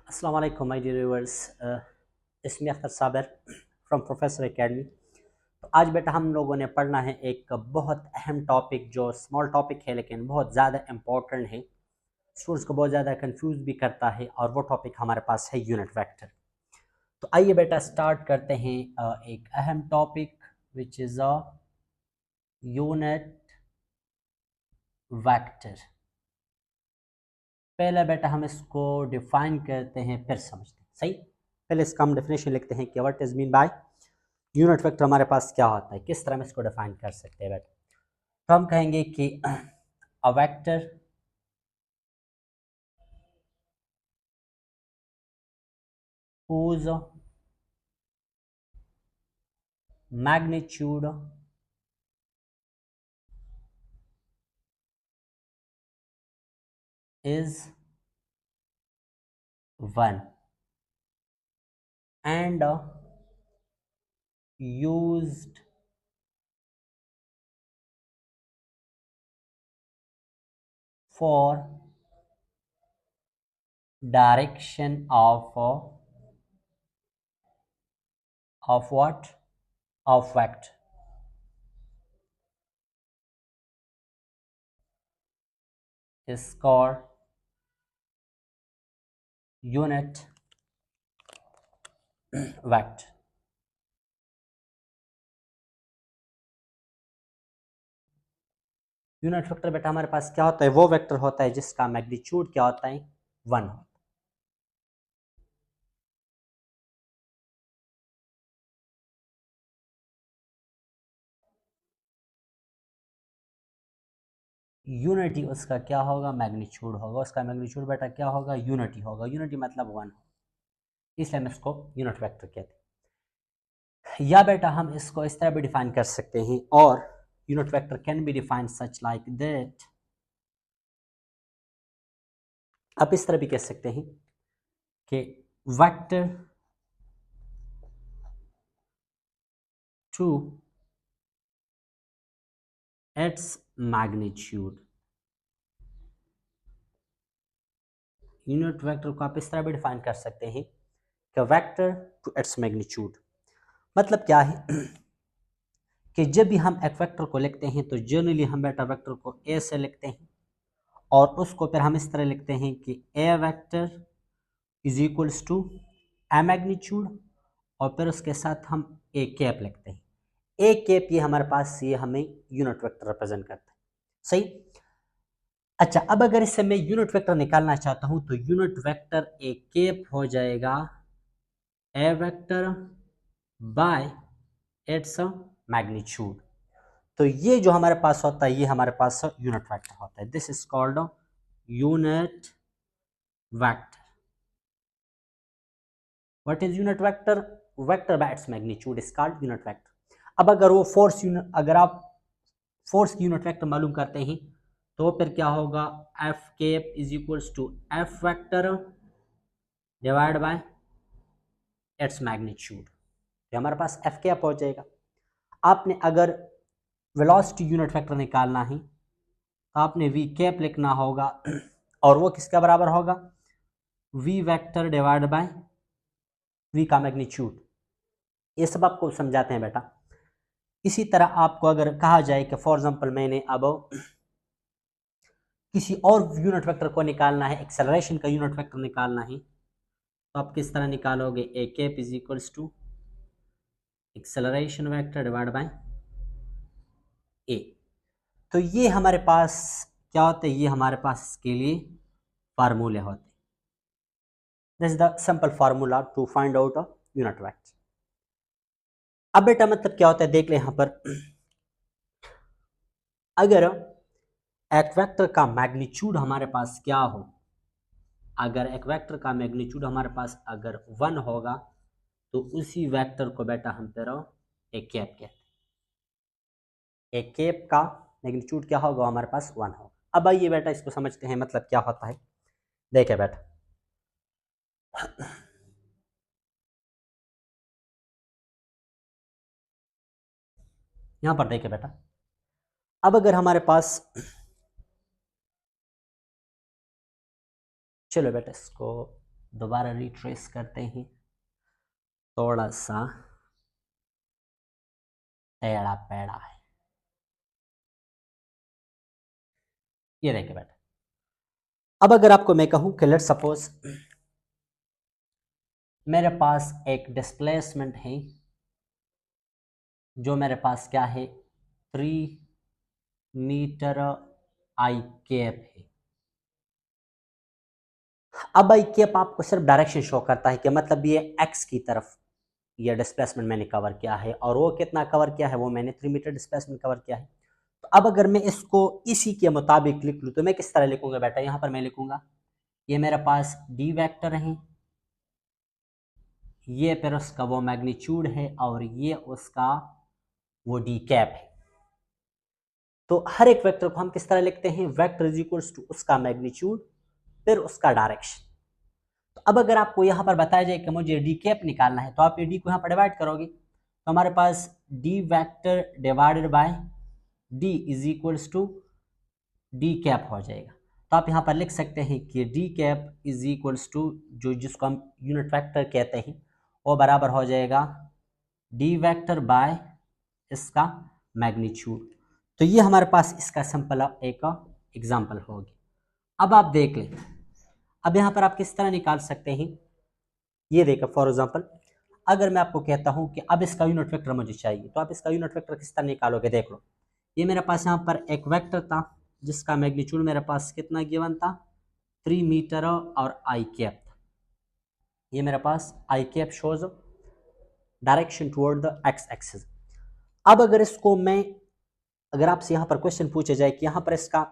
अस्सलाम वालेकुम my dear viewers. इसमें Akhtar Sabir from Professor Academy. तो आज बेटा हम लोगों ने पढ़ना है एक बहुत अहम टॉपिक जो स्मॉल टॉपिक है लेकिन बहुत ज़्यादा इम्पोर्टेंट है, स्टूडेंट्स को बहुत ज़्यादा कंफ्यूज भी करता है, और वो टॉपिक हमारे पास है यूनिट वेक्टर। तो आइए बेटा स्टार्ट करते हैं एक अहम topic which is a unit vector. पहले बेटा हम इसको डिफाइन करते हैं फिर समझते हैं। सही, पहले इसका हम डेफिनेशन लिखते हैं कि what is mean by unit vector हमारे पास क्या होता है, किस तरह हम इसको डिफाइन कर सकते हैं बेटा। तो हम कहेंगे कि a vector whose magnitude is 1 and used for direction of what, of vector is called unit vector। Unit vector बेटा हमारे पास क्या होता है, वो वेक्टर होता है जिसका मैग्नीट्यूड क्या होता है, 1 होता है। यूनिटी उसका क्या होगा, मैग्नीट्यूड होगा। उसका मैग्नीट्यूड बेटा क्या होगा, यूनिटी होगा। यूनिटी मतलब 1, इसलिए हम इसको यूनिट वेक्टर कहते हैं। या बेटा हम इसको इस तरह भी डिफाइन कर सकते हैं, और unit vector can be defined such like that. आप इस तरह भी कह सकते हैं कि vector to its magnitude. Unit vector को आप इस तरह भी डिफाइन कर सकते हैं कि वेक्टर टू इट्स मैग्नीट्यूड मतलब क्या है कि जब भी हम एक वेक्टर को लिखते हैं तो जनरली हम बेटा वेक्टर को ए से लिखते हैं, और उसको फिर हम इस तरह लिखते हैं कि A vector is equals to A magnitude, और फिर उसके साथ हम ए कैप लिखते हैं। ए कैप ये हमारे पास ये हमें यूनिट वेक्टर रिप्रेजेंट करता है। सही। अच्छा, अब अगर इससे मैं यूनिट वेक्टर निकालना चाहता हूं तो यूनिट वेक्टर ए कैप हो जाएगा ए वेक्टर बाय इट्स मैग्नीट्यूड। तो ये जो हमारे पास होता है ये हमारे पास यूनिट वेक्टर होता है। This is called unit vector. What is unit vector, vector by its magnitude is called unit vector. अब अगर वो फोर्स यूनिट, अगर आप फोर्स की यूनिट वेक्टर मालूम करते हैं तो फिर क्या होगा, F cap is equals to F vector divide by its magnitude. तो हमारे पास एफ कैप हो जाएगा। आपने अगर वेलोसिटी यूनिट वेक्टर निकालना है तो आपने वी कैप लिखना होगा, और वो किसका बराबर होगा, V vector divide by V का मैग्नीट्यूड। ये सब आपको समझाते हैं बेटा। इसी तरह आपको अगर कहा जाए कि फॉर एग्जांपल मैंने अब किसी और यूनिट वेक्टर को निकालना है, एक्सेलरेशन का यूनिट वेक्टर निकालना है, तो आप किस तरह निकालोगे, A cap is equals to acceleration vector divide by A. तो ये हमारे पास क्या होता है, ये हमारे पास इसके लिए फार्मूले होते हैं। This is the simple formula to find out a unit vector. अब बेटा मतलब क्या होता है देख ले यहां पर, अगर एक वेक्टर का मैग्नीट्यूड हमारे पास क्या हो, अगर एक वेक्टर का मैग्नीट्यूड हमारे पास अगर 1 होगा तो उसी वेक्टर को बेटा हम तेरा एक कैप कहते हैं। एक कैप का मैग्नीट्यूड क्या होगा, हमारे पास 1 होगा। अब आइए बेटा इसको समझते हैं मतलब क्या होता है। देखे बेटा, यहां पर देखे बेटा, अब अगर हमारे पास, चलो बेटा इसको दोबारा रिट्रेस करते हैं, थोड़ा सा टेढ़ा पेड़ा है। ये देखिए बेटा, अब अगर आपको मैं कहूं कि लेट्स सपोज मेरे पास एक डिस्प्लेसमेंट है, जो मेरे पास क्या है 3 मीटर आई कैप है। अब आई कैप आपको सिर्फ डायरेक्शन शो करता है कि मतलब ये एक्स की तरफ ये डिस्प्लेसमेंट मैंने कवर किया है, और वो कितना कवर किया है, वो मैंने 3 मीटर डिस्प्लेसमेंट कवर किया है। तो अब अगर मैं इसको इसी के मुताबिक लिख लूँ तो मैं किस तरह लिखूंगा बेटा, यहाँ पर मैं लिखूंगा ये मेरे पास डी वेक्टर है, ये फिर उसका वो मैग्नीट्यूड है, और ये उसका वो डी कैप है। तो हर एक वेक्टर को हम किस तरह लिखते हैं, वेक्टर इज इक्वल्स टू उसका मैग्नीट्यूड फिर उसका डायरेक्शन। तो अब अगर आपको यहाँ पर बताया जाए कि मुझे डी कैप निकालना है, तो आप ये डी को यहाँ पर डिवाइड करोगे, तो हमारे पास D vector divided by D is equals to D cap हो जाएगा। तो आप यहाँ पर लिख सकते हैं कि D cap is equals to जो जिसको हम यूनिट वेक्टर कहते हैं वो बराबर हो जाएगा डी वेक्टर बाय इसका मैग्नीट्यूड। तो ये हमारे पास इसका सिंपल एक एग्जाम्पल होगी। अब आप देख लें, अब यहाँ पर आप किस तरह निकाल सकते हैं, ये देखो फॉर एग्जाम्पल अगर मैं आपको कहता हूँ कि अब इसका यूनिट वेक्टर मुझे चाहिए, तो आप इसका यूनिट वेक्टर किस तरह निकालोगे, देख लो। ये मेरे पास यहाँ पर एक वेक्टर था जिसका मैग्नीट्यूड मेरे पास कितना गिवन था 3 मीटर और आई कैप था। ये मेरे पास I cap shows direction toward the X axis. अब अगर इसको मैं अगर आपसे यहाँ पर क्वेश्चन पूछा जाए कि यहाँ पर इसका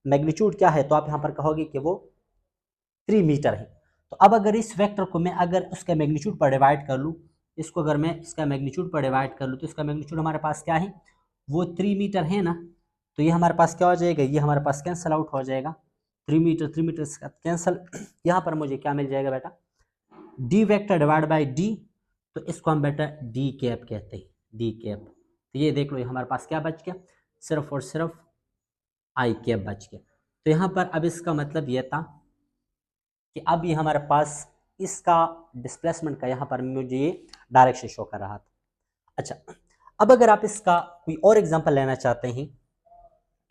मैग्नीट्यूड क्या है, तो आप यहाँ पर कहोगे कि वो 3 मीटर है। तो अब अगर इस वेक्टर को मैं अगर उसके मैग्नीट्यूड पर डिवाइड कर लूँ, इसको अगर मैं इसका मैग्नीट्यूड पर डिवाइड कर लूँ, तो इसका मैग्नीट्यूड हमारे पास क्या है, वो 3 मीटर है ना। तो ये हमारे पास क्या हो जाएगा, ये हमारे पास कैंसिल आउट हो जाएगा, 3 मीटर कैंसिल। यहाँ पर मुझे क्या मिल जाएगा बेटा, D vector divide by D, तो इसको हम बेटा डी कैप कहते हैं, डी कैप। तो ये देख लो, ये हमारे पास क्या बच गया, सिर्फ और सिर्फ आई कैप बच गया। तो यहाँ पर अब इसका मतलब ये था कि अब ये हमारे पास इसका डिस्प्लेसमेंट का यहाँ पर मुझे ये डायरेक्शन शो कर रहा था। अच्छा, अब अगर आप इसका कोई और एग्जांपल लेना चाहते हैं,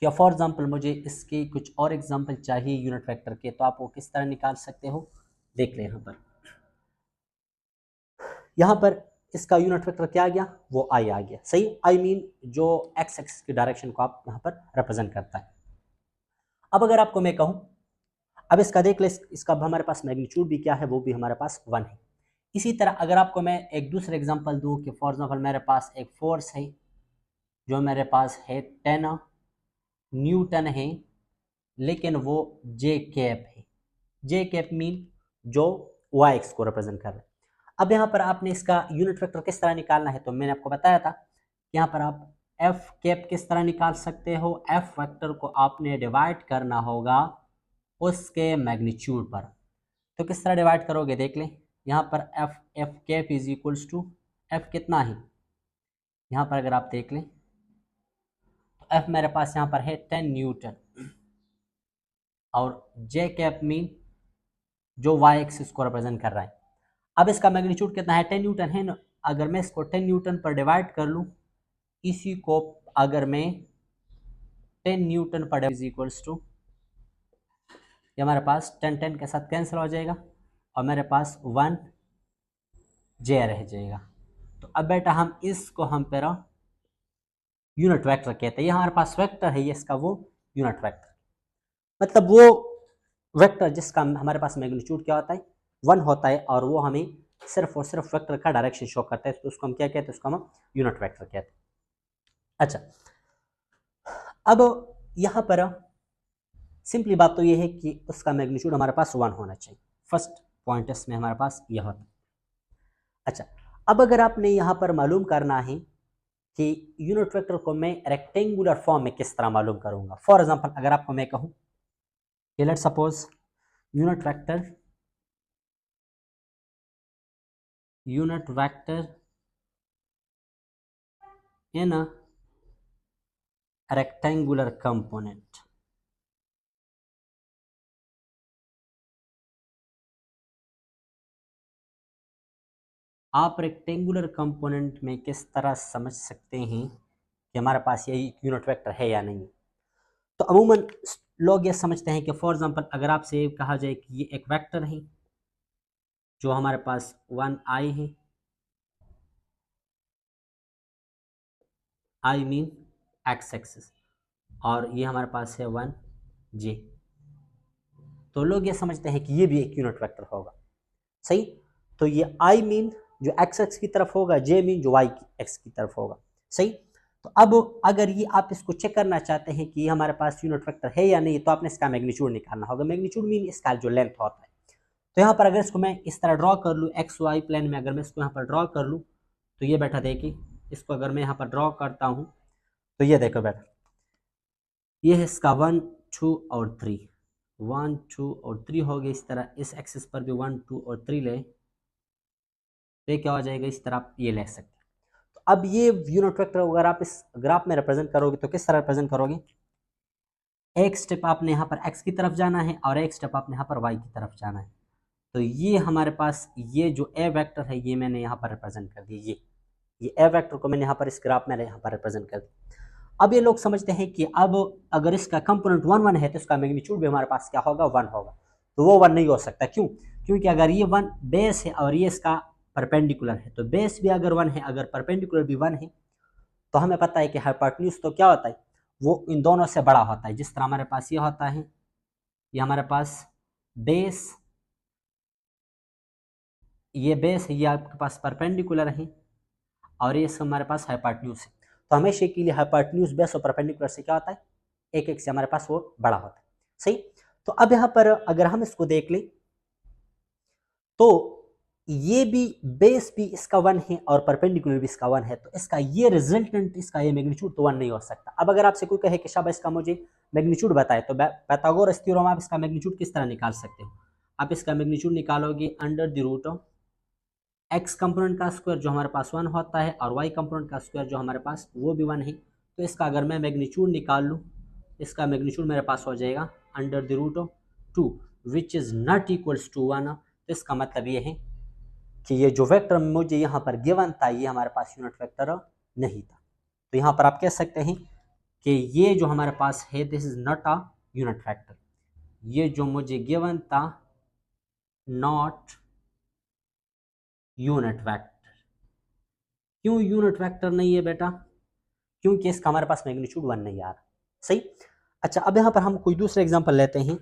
क्या फॉर एग्जांपल मुझे इसके कुछ और एग्जांपल चाहिए यूनिट वेक्टर के, तो आप वो किस तरह निकाल सकते हो, देख लें। यहाँ पर इसका यूनिट वेक्टर क्या आ गया, वो आई आ गया, सही। आई मीन जो एक्स एक्सिस की डायरेक्शन को आप यहाँ पर रिप्रेजेंट करता है। अब अगर आपको मैं कहूँ, अब इसका देख ले, इसका हमारे पास मैग्नीट्यूड भी क्या है, वो भी हमारे पास 1 है। इसी तरह अगर आपको मैं एक दूसरा एग्जांपल दूं कि फॉर एग्जांपल मेरे पास एक फोर्स है जो मेरे पास है 10 न्यूटन है, लेकिन वो जे कैप है। जे कैप मीन जो वाई एक्स को रिप्रेजेंट कर रहा है। अब यहाँ पर आपने इसका यूनिट वेक्टर किस तरह निकालना है, तो मैंने आपको बताया था कि यहाँ पर आप एफ कैप किस तरह निकाल सकते हो, एफ वेक्टर को आपने डिवाइड करना होगा उसके मैग्नीट्यूड पर। तो किस तरह डिवाइड करोगे, देख लें। यहाँ पर F F cap is equals to F कितना है, यहाँ पर अगर आप देख लें तो एफ मेरे पास यहाँ पर है 10 न्यूटन, और जे कैप मीन जो वाई एक्सिस को रिप्रेजेंट कर रहा है। अब इसका मैग्नीट्यूड कितना है, 10 न्यूटन है ना। अगर मैं इसको 10 न्यूटन पर डिवाइड कर लूँ, इसी को अगर मैं 10 न्यूटन पर इज इक्वल्स टू, ये हमारे पास 10 के साथ कैंसिल हो जाएगा, और मेरे पास 1 जे रह जाएगा। तो अब बेटा हम इसको हम पेरा यूनिट वेक्टर कहते हैं। ये हमारे पास वेक्टर है, ये इसका वो यूनिट वेक्टर, मतलब वो वेक्टर जिसका हमारे पास मैग्नीट्यूड क्या होता है 1 होता है, और वो हमें सिर्फ और सिर्फ वेक्टर का डायरेक्शन शो करता है, तो उसको हम क्या कहते हैं, उसको हम यूनिट वेक्टर कहते हैं। अच्छा, अब यहाँ पर सिंपली बात तो ये है कि उसका मैग्नीट्यूड हमारे पास 1 होना चाहिए, फर्स्ट पॉइंट इसमें हमारे पास यह होता है। अच्छा, अब अगर आपने यहाँ पर मालूम करना है कि यूनिट वेक्टर को मैं रेक्टेंगुलर फॉर्म में किस तरह मालूम करूंगा, फॉर एग्जांपल अगर आपको मैं कहूं कि let's suppose unit vector in a rectangular component, आप रेक्टेंगुलर कंपोनेंट में किस तरह समझ सकते हैं कि हमारे पास ये यूनिट वेक्टर है या नहीं। तो अमूमन लोग ये समझते हैं कि फॉर एग्जांपल अगर आपसे कहा जाए कि ये एक वेक्टर है जो हमारे पास 1i है, आई मीन एक्स एक्सिस, और ये हमारे पास है 1j, तो लोग ये समझते हैं कि ये भी एक यूनिट वेक्टर होगा। सही, तो ये आई मीन जो एक्स एक्स की तरफ होगा, जे मीन जो वाई एक्स की तरफ होगा। सही, तो अब अगर ये आप इसको चेक करना चाहते हैं कि ये हमारे पास यूनिट वेक्टर है या नहीं, तो आपने इसका मैग्नीट्यूड निकालना होगा। मैग्नीट्यूड मीन इसका जो लेंथ होता है। तो यहाँ पर अगर इसको मैं इस तरह ड्रॉ कर लूँ, एक्स वाई प्लेन में अगर मैं इसको यहाँ पर ड्रॉ कर लूँ, तो ये बेटा देखिए, इसको अगर मैं यहाँ पर ड्रॉ करता हूँ तो ये देखो बेटा, ये है इसका 1 2 और 3, 1 2 और 3 हो गए। इस तरह इस एक्सिस पर भी 1 2 और 3 ले, तो ये क्या हो जाएगा, इस तरह आप ये ले सकते हैं। तो अब ये यूनिट वेक्टर अगर आप इस ग्राफ में रिप्रेजेंट करोगे तो किस तरह रिप्रेजेंट करोगे, एक स्टेप आपने यहाँ पर एक्स की तरफ जाना है और एक स्टेप आपने यहाँ पर वाई की तरफ जाना है। तो ये हमारे पास ये जो ए वेक्टर है ये मैंने यहाँ पर रिप्रेजेंट कर दिया, ये ए वेक्टर को मैंने यहाँ पर इस ग्राफ में यहाँ पर रिप्रेजेंट कर दिया। अब ये लोग समझते हैं कि अब अगर इसका कंपोनेंट 1 1 है तो इसका मैग्नीट्यूड भी हमारे पास क्या होगा, 1 होगा। तो वो 1 नहीं हो सकता, क्यों, क्योंकि अगर ये 1 बेस है और ये इसका परपेंडिकुलर है, तो बेस भी अगर 1 है, अगर परपेंडिकुलर भी 1 है, तो हमें पता है कि हाइपोटेन्यूज तो क्या होता है, वो इन दोनों से बड़ा होता है। जिस तरह हमारे पास ये होता है, ये हमारे पास बेस, ये बेस है, ये आपके पास परपेंडिकुलर है, और ये हमारे पास हाइपोटेन्यूज है। तो हमेशा के लिए हाइपोटेन्यूज बेस और परपेंडिकुलर से क्या होता है, एक एक से हमारे पास वो बड़ा होता है। सही, तो अब यहाँ पर अगर हम इसको देख लें तो ये भी बेस भी इसका 1 है और परपेंडिकुलर भी इसका 1 है, तो इसका ये रिजल्टेंट, इसका ये मैग्नीट्यूड तो 1 नहीं हो सकता। अब अगर आपसे कोई कहे कि शाबाश इसका मुझे मैग्नीट्यूड बताए, तो पाइथागोरस थ्योरम आप इसका मैग्नीट्यूड किस तरह निकाल सकते हो। आप इसका मैग्नीट्यूड निकालोगे under the root of X component का स्क्वायर जो हमारे पास 1 होता है, और वाई कंपोनेंट का स्क्वायर जो हमारे पास वो भी 1 है। तो इसका अगर मैं मैग्नीट्यूड निकाल लूँ, इसका मैग्नीट्यूड मेरे पास हो जाएगा under the root of 2 which is not equals to 1। तो इसका मतलब ये है कि ये जो वेक्टर मुझे यहाँ पर गिवन था, ये हमारे पास यूनिट वेक्टर नहीं था। तो यहाँ पर आप कह सकते हैं कि ये जो हमारे पास है, this is not a unit vector. ये जो मुझे गिवन था, नॉट यूनिट वेक्टर। क्यों यूनिट वेक्टर नहीं है बेटा, क्योंकि इसका हमारे पास मैग्नीट्यूड 1 नहीं आ रहा। सही, अच्छा, अब यहाँ पर हम कोई दूसरा एग्जांपल लेते हैं,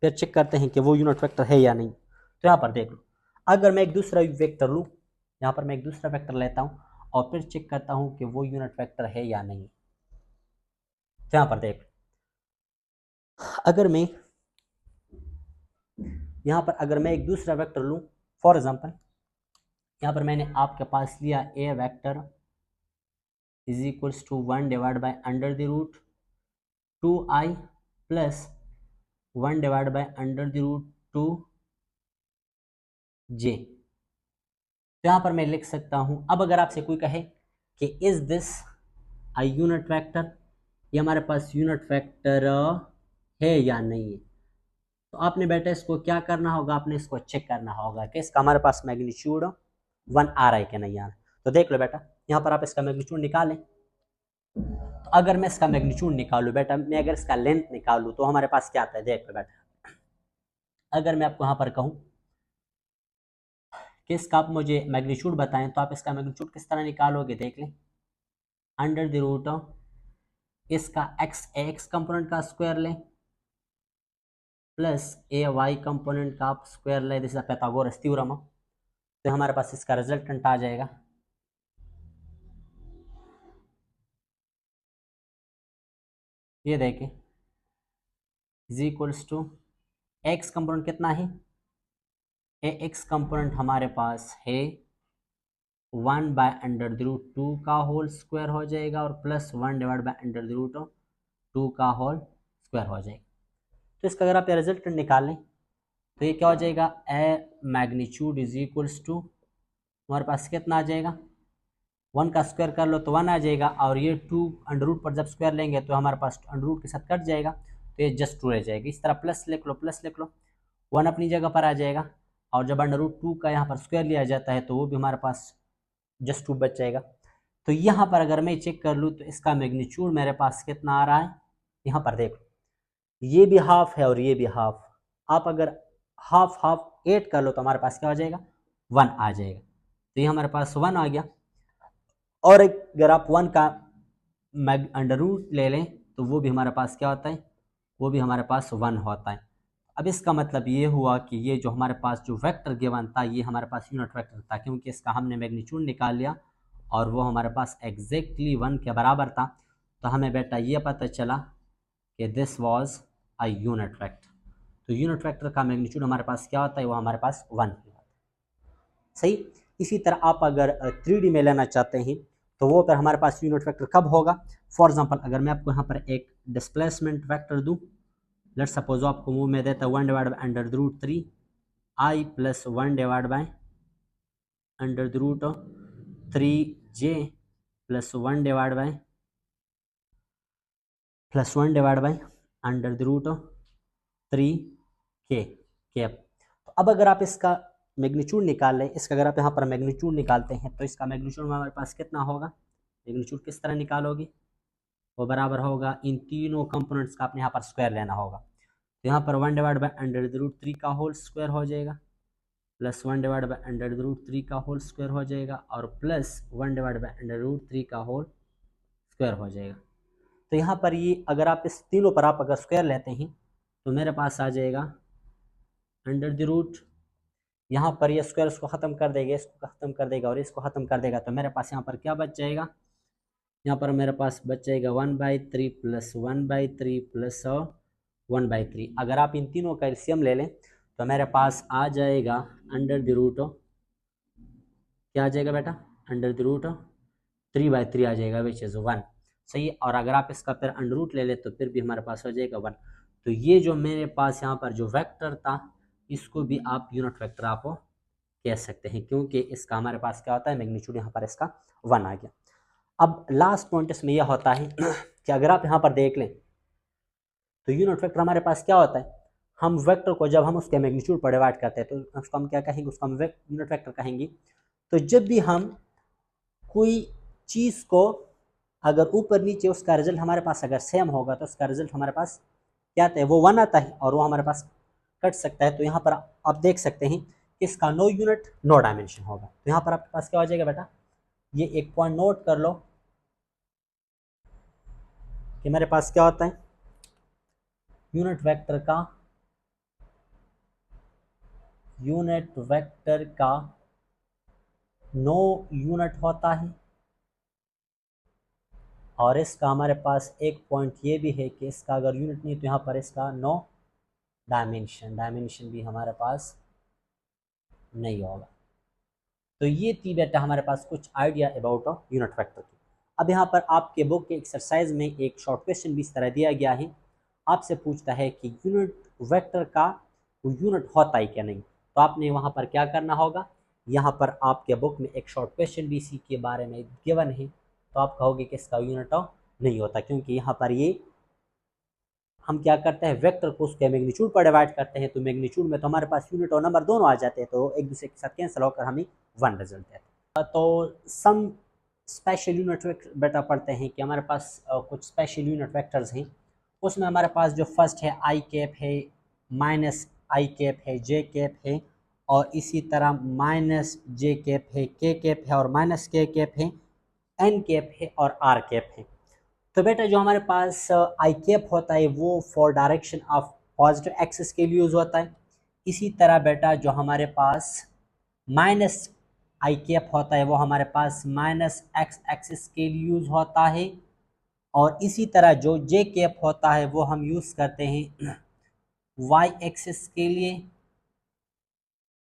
फिर चेक करते हैं कि वो यूनिट वेक्टर है या नहीं। तो यहाँ पर देख लो, अगर मैं एक दूसरा वेक्टर लूँ, यहाँ पर मैं एक दूसरा वेक्टर लेता हूँ और फिर चेक करता हूँ कि वो यूनिट वेक्टर है या नहीं। तो यहाँ पर देख, अगर मैं यहाँ पर अगर मैं एक दूसरा वेक्टर लूँ, फॉर एग्जांपल यहाँ पर मैंने आपके पास लिया A vector is equals to 1 divide by under the root 2i plus 1 divide by under the root 2j। तो यहाँ पर मैं लिख सकता हूँ, अब अगर आपसे कोई कहे कि is this a unit vector, ये हमारे पास यूनिट वेक्टर है या नहीं है, तो आपने बेटा इसको क्या करना होगा, आपने इसको चेक करना होगा कि इसका हमारे पास मैग्नीट्यूड 1 आ रहा है कि नहीं आ रहा है। तो देख लो बेटा, यहाँ पर आप इसका मैग्नीट्यूड निकालें। तो अगर मैं इसका मैग्नीट्यूड निकालूँ बेटा, मैं अगर इसका लेंथ निकालूँ तो हमारे पास क्या आता है, देख लो बेटा, अगर मैं आपको यहाँ पर कहूँ कि इसका आप मुझे मैग्नीट्यूड बताएं, तो आप इसका मैग्नीट्यूड किस तरह निकालोगे, देख लें, अंडर द रूट ऑफ इसका एक्स कंपोनेंट का स्क्वायर लें प्लस ए वाई कंपोनेंट का आप स्क्वायर लें, दिस इज पाइथागोरस थ्योरम। तो हमारे पास इसका रिजल्टेंट आ जाएगा, ये देखें, is equals to X component कितना है, ए एक्स कंपोनेंट हमारे पास है 1 बाय अंडर द रूट 2 का होल स्क्वायर हो जाएगा, और plus 1 divide by under the root of 2 का होल स्क्वायर हो जाएगा। तो इसका अगर आप ये रिजल्टेंट निकालें तो ये क्या हो जाएगा, ए मैग्नीट्यूड इज इक्वल्स टू हमारे पास कितना आ जाएगा, 1 का स्क्वायर कर लो तो 1 आ जाएगा, और ये 2 अंडर रूट पर जब स्क्वायर लेंगे तो हमारे पास अंडर रूट के साथ कट जाएगा, तो ये जस्ट 2 रह जाएगी। इस तरह प्लस लिख लो, प्लस लिख लो, 1 अपनी जगह पर आ जाएगा, और जब √2 का यहाँ पर स्क्वायर लिया जाता है तो वो भी हमारे पास जस्ट 2 बच जाएगा। तो यहाँ पर अगर मैं चेक कर लूँ तो इसका मैग्नीट्यूड मेरे पास कितना आ रहा है, यहाँ पर देख लो, ये भी हाफ है और ये भी हाफ। आप अगर हाफ हाफ ऐड कर लो तो हमारे पास क्या हो जाएगा, 1 आ जाएगा। तो ये हमारे पास 1 आ गया। और अगर आप 1 का अंडर रूट ले लें तो वो भी हमारे पास क्या होता है, वो भी हमारे पास 1 होता है। अब इसका मतलब ये हुआ कि ये जो हमारे पास जो वेक्टर गिवन था ये हमारे पास यूनिट वेक्टर था, क्योंकि इसका हमने मैग्नीट्यूड निकाल लिया और वो हमारे पास एग्जैक्टली 1 के बराबर था। तो हमें बेटा ये पता चला कि this was a unit vector. तो यूनिट वेक्टर का मैग्नीट्यूड हमारे पास क्या होता है, वो हमारे पास 1 होता है। सही। इसी तरह आप अगर 3D में लेना चाहते हैं तो वो पर हमारे पास यूनिट वेक्टर कब होगा। फॉर एग्जांपल अगर मैं आपको यहाँ पर एक डिस्प्लेसमेंट वेक्टर दूँ, लेट सपोज आपको मूव में देता है 1 divide by √3 i plus 1 divide by √3j plus 1 divide by √3k cap. तो अब अगर आप इसका मैग्नीट्यूड निकाल लें, इसका अगर आप यहाँ पर मैग्नीट्यूड निकालते हैं तो इसका मैग्नीट्यूड हमारे पास कितना होगा, मैग्नीट्यूड किस तरह निकालोगे, वो बराबर होगा इन तीनों कंपोनेंट्स का आपने यहाँ पर स्क्वायर लेना होगा। तो यहाँ पर 1 डिवाइड बाई √3 का होल स्क्वायर हो जाएगा प्लस 1 डिवाइड बाई √3 का होल स्क्वायर हो जाएगा और प्लस 1 डिवाइड बाई √3 का होल स्क्वायर हो जाएगा। तो यहाँ पर ये अगर आप इस तीनों पर आप अगर स्क्वायर लेते हैं तो मेरे पास आ जाएगा √, यहाँ पर ये स्क्वायर इसको ख़त्म कर देगा, इसको ख़त्म कर देगा और इसको ख़त्म कर देगा। तो मेरे पास यहाँ पर क्या बच जाएगा, यहाँ पर मेरे पास बच जाएगा 1/3 प्लस 1/3 प्लस 1/3। अगर आप इन तीनों का एलसीएम ले लें तो मेरे पास आ जाएगा √, क्या आ जाएगा बेटा, √3/3 आ जाएगा विच इज़ 1। सही है। और अगर आप इसका फिर अंडर रूट ले ले तो फिर भी हमारे पास हो जाएगा 1। तो ये जो मेरे पास यहाँ पर जो वेक्टर था इसको भी आप यूनिट वेक्टर आप कह सकते हैं, क्योंकि इसका हमारे पास क्या होता है, मैग्नीट्यूड यहाँ पर इसका 1 आ गया। अब लास्ट पॉइंट इसमें यह होता है कि अगर आप यहाँ पर देख लें तो यूनिट वेक्टर हमारे पास क्या होता है, हम वेक्टर को जब हम उसके मैग्नीट्यूड पर डिवाइड करते हैं तो उसको हम क्या कहेंगे, उसको हम यूनिट वेक्टर कहेंगे। तो जब भी हम कोई चीज़ को अगर ऊपर नीचे उसका रिजल्ट हमारे पास अगर सेम होगा तो उसका रिजल्ट हमारे पास क्या आता है, वो 1 आता है और वो हमारे पास कट सकता है। तो यहाँ पर आप देख सकते हैं कि इसका नो यूनिट नो डायमेंशन होगा। तो यहाँ पर आपके पास क्या हो जाएगा बेटा, ये एक पॉइंट नोट कर लो कि मेरे पास क्या होता है, यूनिट वेक्टर का नो यूनिट होता है। और इसका हमारे पास एक पॉइंट ये भी है कि इसका अगर यूनिट नहीं तो यहाँ पर इसका नो डायमेंशन भी हमारे पास नहीं होगा। तो ये थी बेटा हमारे पास कुछ आइडिया अबाउट यूनिट वेक्टर की। अब यहाँ पर आपके बुक के एक्सरसाइज में एक शॉर्ट क्वेश्चन भी इस तरह दिया गया है, आपसे पूछता है कि यूनिट वेक्टर का यूनिट होता है क्या नहीं। तो आपने वहाँ पर क्या करना होगा, यहाँ पर आपके बुक में एक शॉर्ट क्वेश्चन भी इसी के बारे में गिवन है। तो आप कहोगे कि इसका यूनिट नहीं होता, क्योंकि यहाँ पर ये हम क्या करते हैं, वेक्टर को उसके मैग्नीट्यूड पर डिवाइड करते हैं। तो मैग्नीट्यूड में तो हमारे पास यूनिट और नंबर दोनों आ जाते हैं, तो एक दूसरे के साथ कैंसिल होकर हमें 1 रिजल्ट देते हैं। तो सम स्पेशल यूनिट वेक्टर बेटा पढ़ते हैं कि हमारे पास कुछ स्पेशल यूनिट वेक्टर्स हैं। उसमें हमारे पास जो फर्स्ट है आई कैप है, माइनस आई कैप है, जे कैप है और इसी तरह माइनस जे कैप है, के कैप है और माइनस के कैप है, एन कैप है और आर कैप है। तो बेटा जो हमारे पास आई कैप होता है वो for direction of positive axis के लिए यूज़ होता है। इसी तरह बेटा जो हमारे पास माइनस आई कैप होता है वो हमारे पास माइनस एक्स एक्सिस के लिए यूज़ होता है। और इसी तरह जो जे कैप होता है वो हम यूज़ करते हैं वाई एक्सिस के लिए।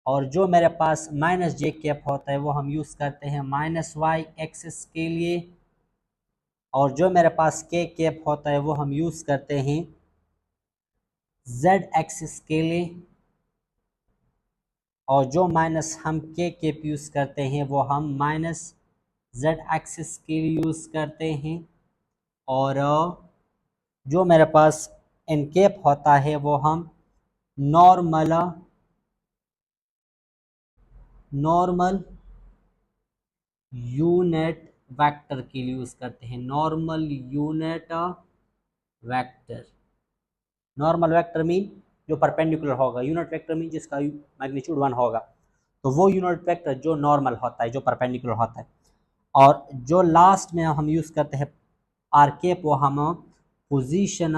और जो मेरे पास माइनस जे कैप होता है वो हम यूज़ करते हैं माइनस वाई एक्सिस के लिए। और जो मेरे पास के कैप होता है वो हम यूज़ करते हैं जेड एक्सिस के लिए। और जो माइनस हम के कैप यूज़ करते हैं वो हम माइनस जेड एक्सिस के लिए यूज़ करते हैं। और जो मेरे पास एन कैप होता है वो हम नॉर्मल नॉर्मल यूनिट वेक्टर के लिए यूज करते हैं। Normal unit vector, normal vector mean जो परपेंडिकुलर होगा, यूनिट वेक्टर मीन जिसका मैग्नीट्यूड 1 होगा, तो वो यूनिट वेक्टर जो नॉर्मल होता है, जो परपेंडिकुलर होता है। और जो लास्ट में हम यूज करते हैं आर केप, वो हम पोजीशन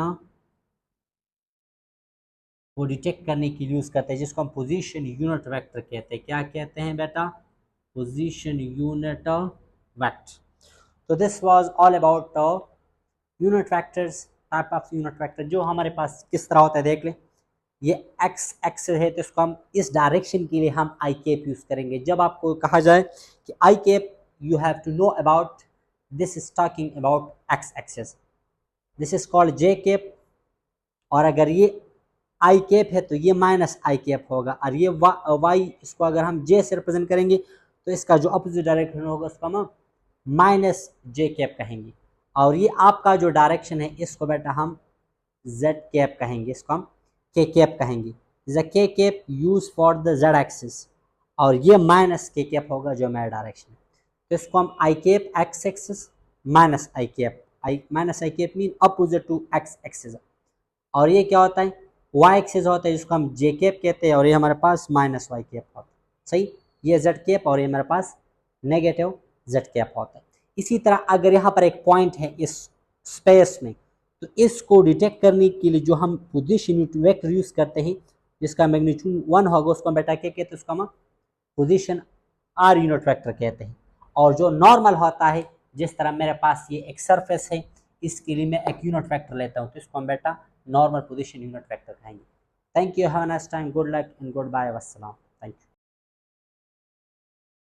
वो डिटेक्ट करने के लिए यूज करते हैं, जिसको हम पोजीशन यूनिट वेक्टर कहते हैं। क्या कहते हैं बेटा? Position unit vector. तो this was all about unit vectors, type of unit vector. जो हमारे पास किस तरह होता है देख लें। ये एक्स एक्सिस है, तो इसको हम इस डायरेक्शन के लिए हम आई केप यूज करेंगे। जब आपको कहा जाए कि I cap, you have to know about this is talking about X axis, this is called J cap. और अगर ये आई केप है तो ये माइनस आई केप होगा। और ये वाई, इसको अगर हम जे से रिप्रेजेंट करेंगे तो इसका जो अपोजिट डायरेक्शन होगा उसको हम माइनस जे कैप कहेंगे। और ये आपका जो डायरेक्शन है इसको बेटा हम जेड कैप कहेंगे, इसको हम के कैप कहेंगे। के cap use for the Z axis, और ये माइनस के कैप होगा जो मेरा डायरेक्शन है। तो इसको हम I cap X axis minus I cap, I minus I cap mean opposite to X axis. और ये क्या होता है? वाई एक्सिस होता है, जिसको हम जे कैप कहते हैं, और ये हमारे पास माइनस वाई कैप होता है। सही, ये जेड कैप और ये मेरे पास नेगेटिव जेड कैप होता है। इसी तरह अगर यहाँ पर एक पॉइंट है इस स्पेस में, तो इसको डिटेक्ट करने के लिए जो हम पोजीशन यूनिट वेक्टर यूज करते हैं, जिसका मैग्नीट्यूड 1 होगा, उसको हम बेटा क्या कहते हैं? उसको हम पोजीशन आर यूनिट वेक्टर कहते हैं। और जो नॉर्मल होता है, जिस तरह मेरे पास ये एक सरफेस है, इसके लिए मैं एक यूनिट वेक्टर लेता हूँ, तो इसको हम बेटा नॉर्मल पोजीशन यूनिट वेक्टर कहेंगे। Thank you, have a nice time, good luck and goodbye, वस्सलाम।